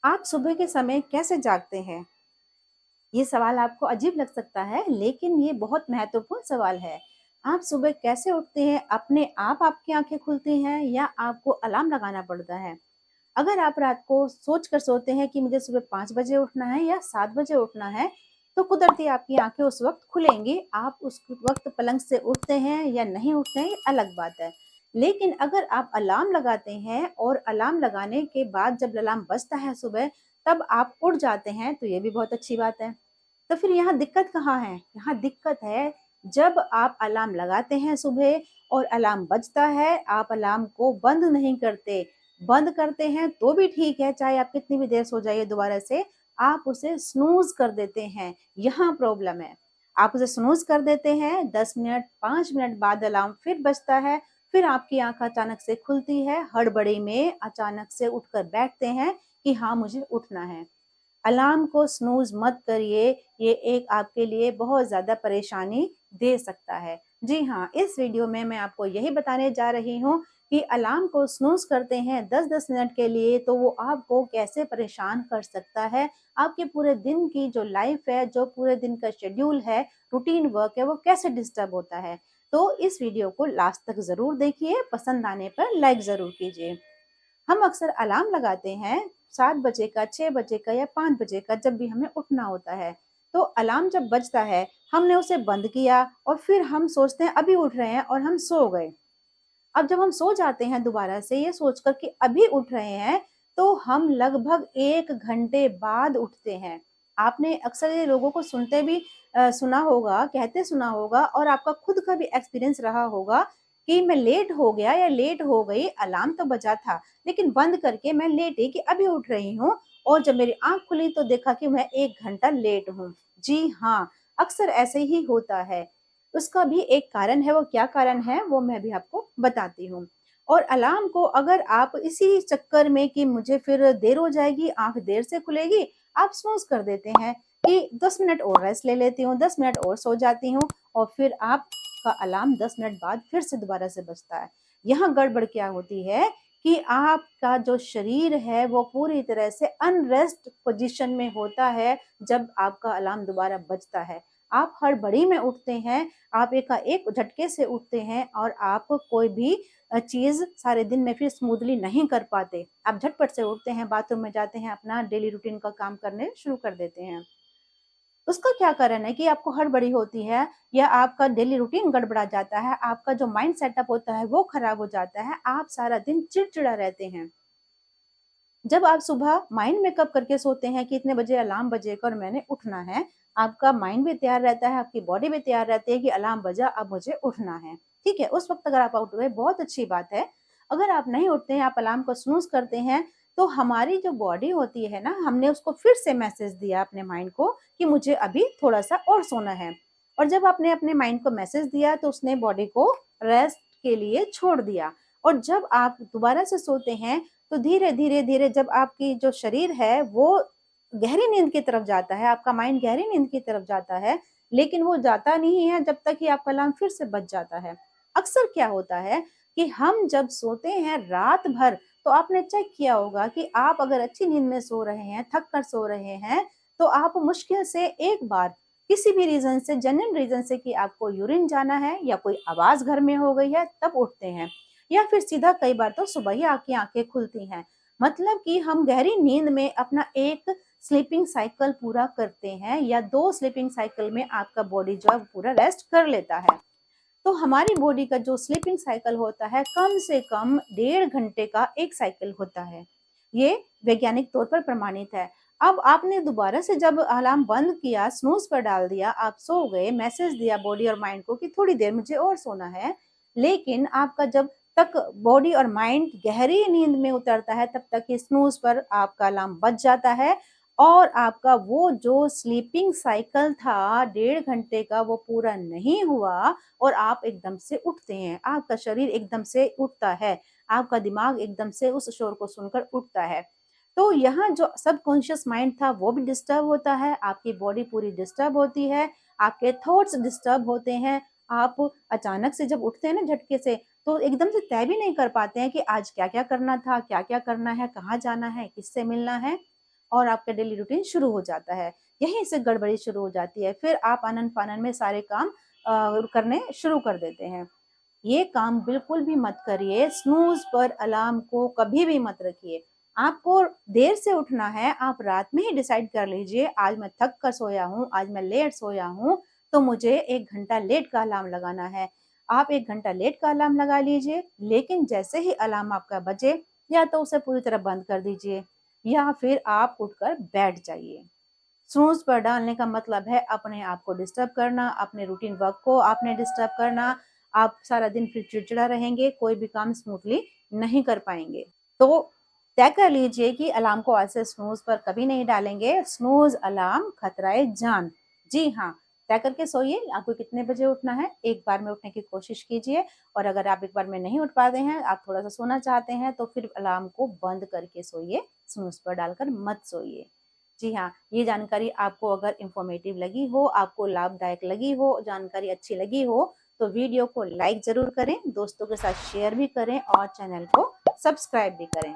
आप सुबह के समय कैसे जागते हैं? ये सवाल आपको अजीब लग सकता है, लेकिन ये बहुत महत्वपूर्ण सवाल है। आप सुबह कैसे उठते हैं? अपने आप आपकी आँखें खुलती हैं या आपको अलार्म लगाना पड़ता है? अगर आप रात को सोच कर सोते हैं कि मुझे सुबह 5 बजे उठना है या 7 बजे उठना है, तो कुदरती आपकी आँखें उस वक़्त खुलेंगी। आप उस वक़्त पलंग से उठते हैं या नहीं उठते हैं, ये अलग बात है। लेकिन अगर आप अलार्म लगाते हैं और अलार्म लगाने के बाद जब अलार्म बजता है सुबह, तब आप उठ जाते हैं, तो ये भी बहुत अच्छी बात है। तो फिर यहाँ दिक्कत कहाँ है? यहाँ दिक्कत है जब आप अलार्म लगाते हैं सुबह और अलार्म बजता है, आप अलार्म को बंद नहीं करते। बंद करते हैं तो भी ठीक है, चाहे आप कितनी भी देर सो जाइए दोबारा से, आप उसे स्नूज़ कर देते हैं, यहाँ प्रॉब्लम है। आप उसे स्नूज़ कर देते हैं, 10 मिनट, 5 मिनट बाद अलार्म फिर बजता है, फिर आपकी आँख अचानक से खुलती है, हड़बड़ी में अचानक से उठकर बैठते हैं कि हाँ, मुझे उठना है। अलार्म को स्नूज़ मत करिए, ये एक आपके लिए बहुत ज़्यादा परेशानी दे सकता है। जी हाँ, इस वीडियो में मैं आपको यही बताने जा रही हूँ कि अलार्म को स्नूज़ करते हैं 10-10 मिनट के लिए तो वो आपको कैसे परेशान कर सकता है। आपके पूरे दिन की जो लाइफ़ है, जो पूरे दिन का शेड्यूल है, रूटीन वर्क है, वो कैसे डिस्टर्ब होता है। तो इस वीडियो को लास्ट तक ज़रूर देखिए, पसंद आने पर लाइक ज़रूर कीजिए। हम अक्सर अलार्म लगाते हैं 7 बजे का, 6 बजे का या 5 बजे का जब भी हमें उठना होता है। तो अलार्म जब बजता है, हमने उसे बंद किया और फिर हम सोचते हैं अभी उठ रहे हैं और हम सो गए। अब जब हम सो जाते हैं दोबारा से ये सोचकर कि अभी उठ रहे हैं, तो हम लगभग 1 घंटे बाद उठते हैं। आपने अक्सर ये लोगों को सुनते भी सुना होगा, कहते सुना होगा और आपका खुद का भी एक्सपीरियंस रहा होगा कि मैं लेट हो गया या लेट हो गई, अलार्म तो बजा था, लेकिन बंद करके मैं लेटी कि अभी उठ रही हूँ और जब मेरी आँख खुली तो देखा कि मैं 1 घंटा लेट हूँ। जी हाँ, अक्सर ऐसे ही होता है। उसका भी एक कारण है, वो क्या कारण है वो मैं भी आपको बताती हूँ। और अलार्म को अगर आप इसी चक्कर में कि मुझे फिर देर हो जाएगी, आँख देर से खुलेगी, आप स्नूज़ कर देते हैं कि 10 मिनट और रेस्ट ले लेती हूँ, 10 मिनट और सो जाती हूँ और फिर आपका अलार्म 10 मिनट बाद फिर से दोबारा से बजता है। यहाँ गड़बड़ क्या होती है कि आपका जो शरीर है वो पूरी तरह से अनरेस्ट पोज़ीशन में होता है जब आपका अलार्म दोबारा बजता है। आप हड़बड़ी में उठते हैं, आप एकाएक झटके से उठते हैं और आप कोई भी चीज़ सारे दिन में फिर स्मूथली नहीं कर पाते। आप झटपट से उठते हैं, बाथरूम में जाते हैं, अपना डेली रूटीन का काम करने शुरू कर देते हैं। उसका क्या कारण है कि आपको हड़बड़ी होती है या आपका डेली रूटीन गड़बड़ा जाता है, आपका जो माइंड सेटअप होता है वो खराब हो जाता है, आप सारा दिन चिड़चिड़ा रहते हैं। जब आप सुबह माइंड मेकअप करके सोते हैं कि इतने बजे अलार्म बजेगा और मैंने उठना है, आपका माइंड भी तैयार रहता है, आपकी बॉडी भी तैयार रहती है कि अलार्म बजा अब मुझे उठना है। ठीक है? उस वक़्त अगर आप उठ गए बहुत अच्छी बात है। अगर आप नहीं उठते हैं, आप अलार्म को स्नूज़ करते हैं, तो हमारी जो बॉडी होती है ना, हमने उसको फिर से मैसेज दिया अपने माइंड को कि मुझे अभी थोड़ा-सा और सोना है। और जब आपने अपने माइंड को मैसेज दिया तो उसने बॉडी को रेस्ट के लिए छोड़ दिया। और जब आप दोबारा से सोते हैं तो धीरे-धीरे जब आपकी जो शरीर है वो गहरी नींद की तरफ जाता है, आपका माइंड गहरी नींद की तरफ जाता है, लेकिन वो जाता नहीं है जब तक कि आपका अलार्म फिर से बज जाता है। अक्सर क्या होता है कि हम जब सोते हैं रात भर, तो आपने चेक किया होगा कि आप अगर अच्छी नींद में सो रहे हैं, थक कर सो रहे हैं, तो आप मुश्किल से एक बार किसी भी रीज़न से, जेन्युइन रीज़न से कि आपको यूरिन जाना है या कोई आवाज़ घर में हो गई है, तब उठते हैं। या फिर सीधा कई बार तो सुबह ही आपकी आँखें खुलती हैं। मतलब कि हम गहरी नींद में अपना एक स्लीपिंग साइकिल पूरा करते हैं या 2 स्लीपिंग साइकिल में आपका बॉडी जो है वो पूरा रेस्ट कर लेता है। तो हमारी बॉडी का जो स्लीपिंग साइकिल होता है कम से कम 1.5 घंटे का एक साइकिल होता है। ये वैज्ञानिक तौर पर प्रमाणित है। अब आपने दोबारा से जब अलार्म बंद किया, स्नूज़ पर डाल दिया, आप सो गए, मैसेज दिया बॉडी और माइंड को कि थोड़ी देर मुझे और सोना है, लेकिन आपका जब तक बॉडी और माइंड गहरी नींद में उतरता है, तब तक ये स्नूज़ पर आपका अलार्म बज जाता है और आपका वो जो स्लीपिंग साइकिल था 1.5 घंटे का, वो पूरा नहीं हुआ और आप एकदम से उठते हैं, आपका शरीर एकदम से उठता है, आपका दिमाग एकदम से उस शोर को सुनकर उठता है। तो यहाँ जो सबकॉन्शियस माइंड था वो भी डिस्टर्ब होता है, आपकी बॉडी पूरी डिस्टर्ब होती है, आपके थॉट्स डिस्टर्ब होते हैं, आप अचानक से जब उठते हैं ना झटके से, तो एकदम से तय भी नहीं कर पाते हैं कि आज क्या-क्या करना था, क्या-क्या करना है, कहाँ जाना है, किससे मिलना है। और आपका डेली रूटीन शुरू हो जाता है। यहीं से गड़बड़ी शुरू हो जाती है, फिर आप आनन-फानन में सारे काम करने शुरू कर देते हैं। ये काम बिल्कुल भी मत करिए, स्नूज़ पर अलार्म को कभी भी मत रखिए। आपको देर से उठना है, आप रात में ही डिसाइड कर लीजिए, आज मैं थक कर सोया हूँ, आज मैं लेट सोया हूँ, तो मुझे 1 घंटा लेट का अलार्म लगाना है। आप 1 घंटा लेट का अलार्म लगा लीजिए, लेकिन जैसे ही अलार्म आपका बजे, या तो उसे पूरी तरह बंद कर दीजिए या फिर आप उठकर बैठ जाइए। स्नूज़ पर डालने का मतलब है अपने आप को डिस्टर्ब करना, अपने रूटीन वर्क को आपने डिस्टर्ब करना, आप सारा दिन फिर चिड़चिड़ा रहेंगे, कोई भी काम स्मूथली नहीं कर पाएँगे। तो तय कर लीजिए कि अलार्म को आज से स्नूज़ पर कभी नहीं डालेंगे, स्नूज़ अलार्म खतराए जान। जी हाँ, तय करके सोइए, आपको कितने बजे उठना है, एक बार में उठने की कोशिश कीजिए और अगर आप एक बार में नहीं उठ पाते हैं, आप थोड़ा-सा सोना चाहते हैं, तो फिर अलार्म को बंद करके सोइए, स्नूज़ पर डालकर मत सोइए। जी हाँ, ये जानकारी आपको अगर इन्फॉर्मेटिव लगी हो, आपको लाभदायक लगी हो, जानकारी अच्छी लगी हो, तो वीडियो को लाइक ज़रूर करें, दोस्तों के साथ शेयर भी करें और चैनल को सब्सक्राइब भी करें।